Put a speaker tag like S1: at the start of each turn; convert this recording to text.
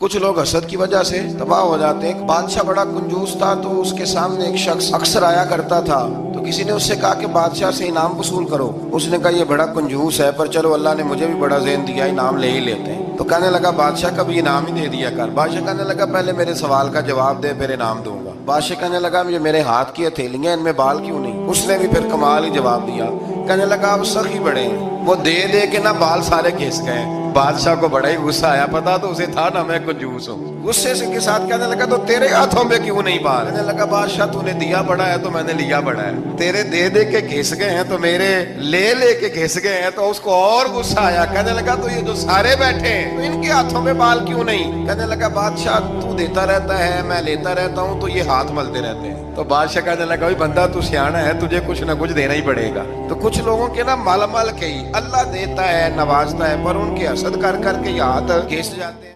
S1: कुछ लोग हसद की वजह से तबाह हो जाते हैं। एक बादशाह बड़ा कंजूस था, तो उसके सामने एक शख्स अक्सर आया करता था। तो किसी ने उससे कहा कि बादशाह से इनाम वसूल करो। उसने कहा ये बड़ा कंजूस है, पर चलो अल्लाह ने मुझे भी बड़ा ज़हन दिया, इनाम ले ही लेते हैं। तो कहने लगा बादशाह कभी इनाम ही दे दिया कर। बादशाह कहने लगा पहले मेरे सवाल का जवाब दे, फिर इनाम दूंगा। बादशाह कहने लगा ये मेरे हाथ की हथेलियां, इनमें बाल क्यों नहीं? उसने भी फिर कमाल ही जवाब दिया। कहने लगा आप सखी बड़े हैं। वो दे दे के ना बाल सारे घिस गए। बादशाह को बड़ा ही गुस्सा आया, पता तो उसे था ना मैं कंजूस हूँ। गुस्से से के साथ कहने लगा तो तेरे हाथों में क्यों नहीं बाल? कहने लगा बादशाह तूने दिया बड़ा है तो मैंने लिया बड़ा है, तेरे दे दे के घिस गए हैं तो मेरे ले ले के घिस गए हैं। तो उसको और गुस्सा आया। कहने लगा तो ये जो सारे बैठे हैं तो इनके हाथों में बाल क्यों नहीं? कहने लगा बादशाह तू देता रहता है, मैं लेता रहता हूँ, तो ये हाथ मलते रहते हैं। तो बादशाह कहने लगा भाई बंदा तू सियाना है, तुझे कुछ ना कुछ देना ही पड़ेगा। तो कुछ लोगों के ना मालामाल के ही अल्लाह देता है, नवाजता है, पर उनके हसद कर करके हाथ घिस जाते हैं।